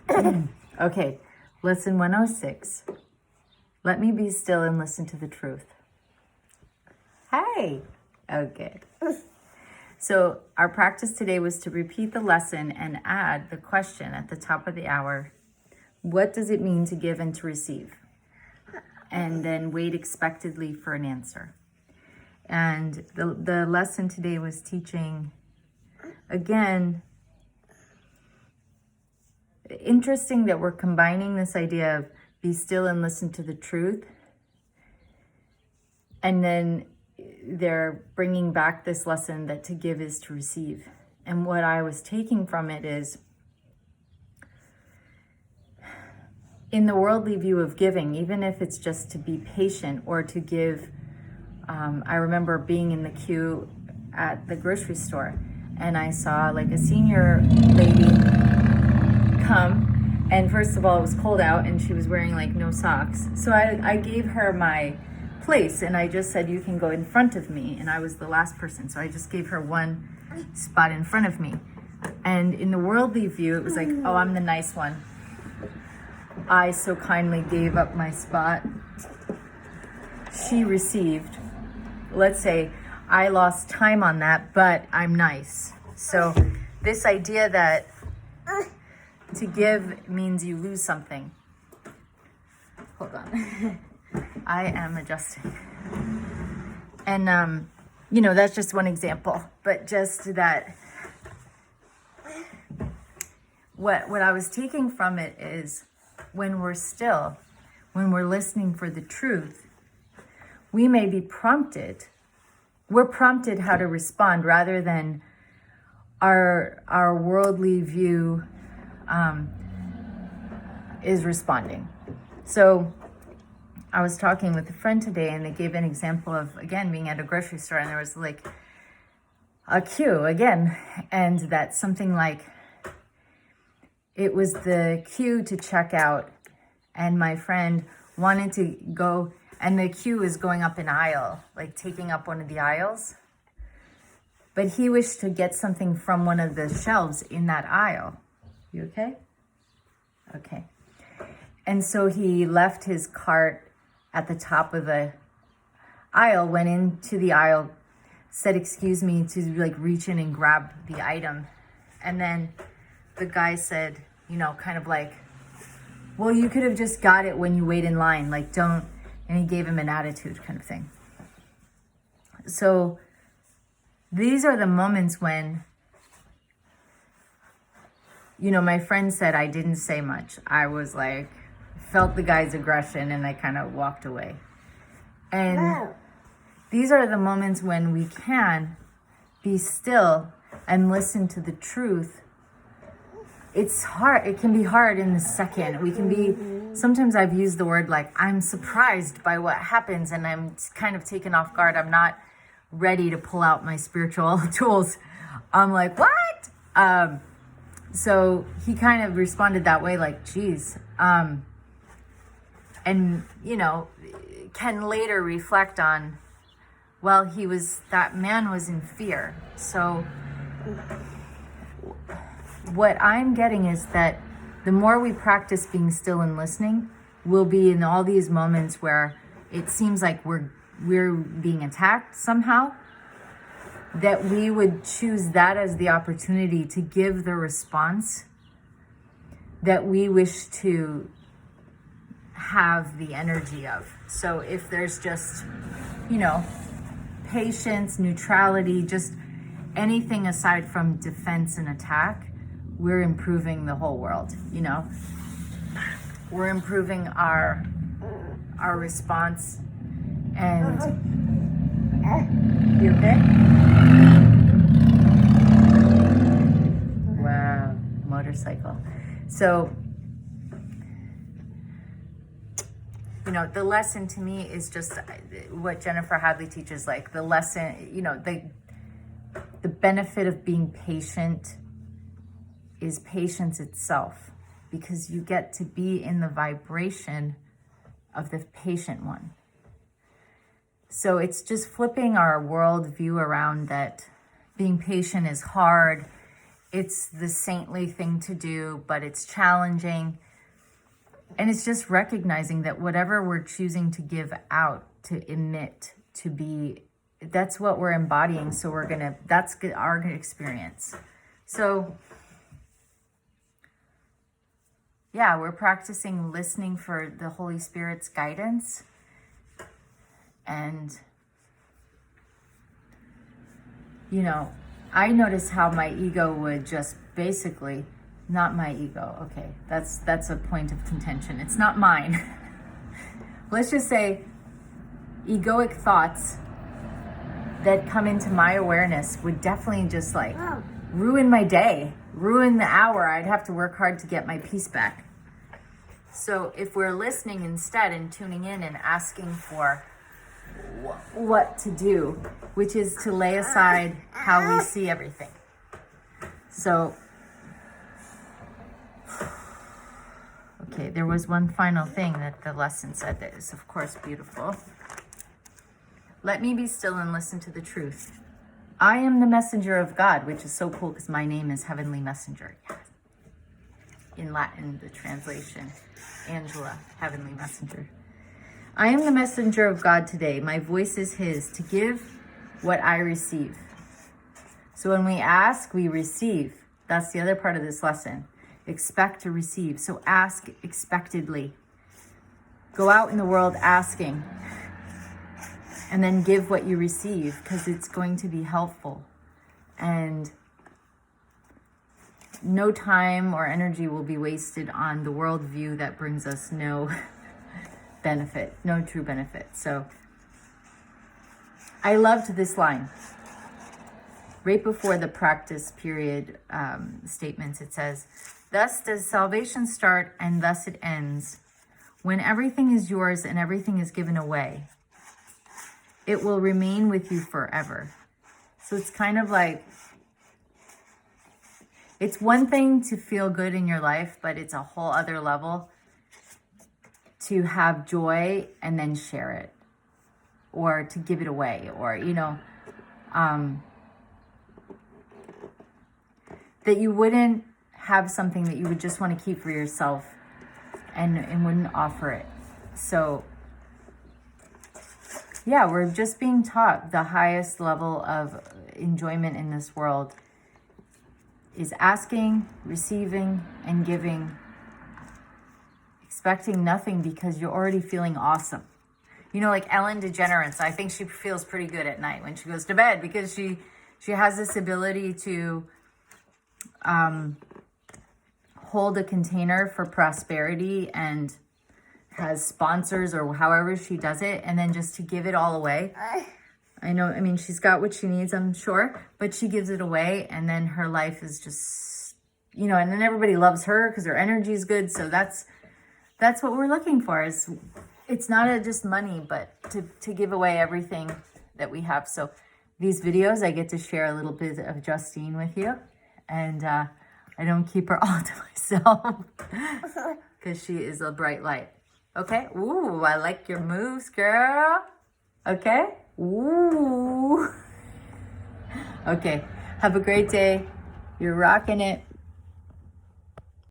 Okay, lesson 106. Let me be still and listen to the truth. Hey! Okay. So our practice today was to repeat the lesson and add the question at the top of the hour. What does it mean to give and to receive? And then wait expectantly for an answer. And the lesson today was teaching, again, interesting that we're combining this idea of be still and listen to the truth. And then they're bringing back this lesson that to give is to receive. And what I was taking from it is, in the worldly view of giving, even if it's just to be patient or to give, I remember being in the queue at the grocery store and I saw like a senior lady come, and first of all, it was cold out and she was wearing like no socks. So I gave her my place and I just said, you can go in front of me. And I was the last person. So I just gave her one spot in front of me. And in the worldly view, it was like, oh, I'm the nice one. I so kindly gave up my spot. She received. Let's say I lost time on that, but I'm nice. So this idea that to give means you lose something. Hold on. I am adjusting. And, that's just one example, but just that what I was taking from it is when we're still, when we're listening for the truth, we may be prompted. We're prompted how to respond rather than our worldly view is responding. So I was talking with a friend today and they gave an example of, again, being at a grocery store and there was like a queue again. And that's something like, it was the queue to check out and my friend wanted to go, and the queue is going up an aisle, like taking up one of the aisles. But he wished to get something from one of the shelves in that aisle. You okay? Okay. And so he left his cart at the top of the aisle, went into the aisle, said, excuse me, to like reach in and grab the item. And then the guy said, kind of like, well, you could have just got it when you wait in line, like don't, and he gave him an attitude kind of thing. So these are the moments when, my friend said I didn't say much. I was like, felt the guy's aggression and I kind of walked away. And these are the moments when we can be still and listen to the truth. It's hard. It can be hard in the second. We can be, sometimes I've used the word like, I'm surprised by what happens and I'm kind of taken off guard. I'm not ready to pull out my spiritual tools. I'm like, what? So he kind of responded that way, like, geez. And, can later reflect on, well, that man was in fear. So what I'm getting is that the more we practice being still and listening, we'll be in all these moments where it seems like we're being attacked somehow, that we would choose that as the opportunity to give the response that we wish to have the energy of. So if there's just, patience, neutrality, just anything aside from defense and attack, we're improving the whole world, We're improving our response. And you okay? Wow, motorcycle. So, the lesson to me is just what Jennifer Hadley teaches, like the lesson, the benefit of being patient is patience itself, because you get to be in the vibration of the patient one. So it's just flipping our world view around that being patient is hard it's the saintly thing to do, but it's challenging. And it's just recognizing that whatever we're choosing to give out, to emit, to be, that's what we're embodying. So that's our experience. So yeah, we're practicing listening for the Holy Spirit's guidance. And, you know, I noticed how my ego would just basically, not my ego, okay, that's a point of contention. It's not mine. Let's just say egoic thoughts that come into my awareness would definitely just like ruin my day, ruin the hour. I'd have to work hard to get my peace back. So if we're listening instead and tuning in and asking for what to do, which is to lay aside how we see everything. So, okay, there was one final thing that the lesson said that is, of course, beautiful. Let me be still and listen to the truth. I am the messenger of God, which is so cool because my name is Heavenly Messenger. Yes. In Latin, the translation, Angela, Heavenly Messenger. I am the messenger of God today. My voice is His to give what I receive. So when we ask, we receive. That's the other part of this lesson. Expect to receive. So ask expectedly. Go out in the world asking. And then give what you receive because it's going to be helpful. And no time or energy will be wasted on the worldview that brings us no benefit, no true benefit. So I loved this line. Right before the practice period statements, it says, thus does salvation start and thus it ends. When everything is yours and everything is given away, it will remain with you forever. So it's kind of like, it's one thing to feel good in your life, but it's a whole other level to have joy and then share it, or to give it away, or, you know, that you wouldn't have something that you would just want to keep for yourself and wouldn't offer it. So yeah, we're just being taught the highest level of enjoyment in this world is asking, receiving, and giving, expecting nothing because you're already feeling awesome. You know, like Ellen DeGeneres, I think she feels pretty good at night when she goes to bed because she has this ability to hold a container for prosperity and has sponsors or however she does it, and then just to give it all away. I know, I mean, she's got what she needs, I'm sure, but she gives it away, and then her life is just, you know, and then everybody loves her because her energy is good. So that's what we're looking for. Is it's not just money, but to give away everything that we have. So these videos, I get to share a little bit of Justine with you, and I don't keep her all to myself because she is a bright light. Okay. Ooh, I like your moves, girl. Okay. Ooh. Okay. Have a great day. You're rocking it.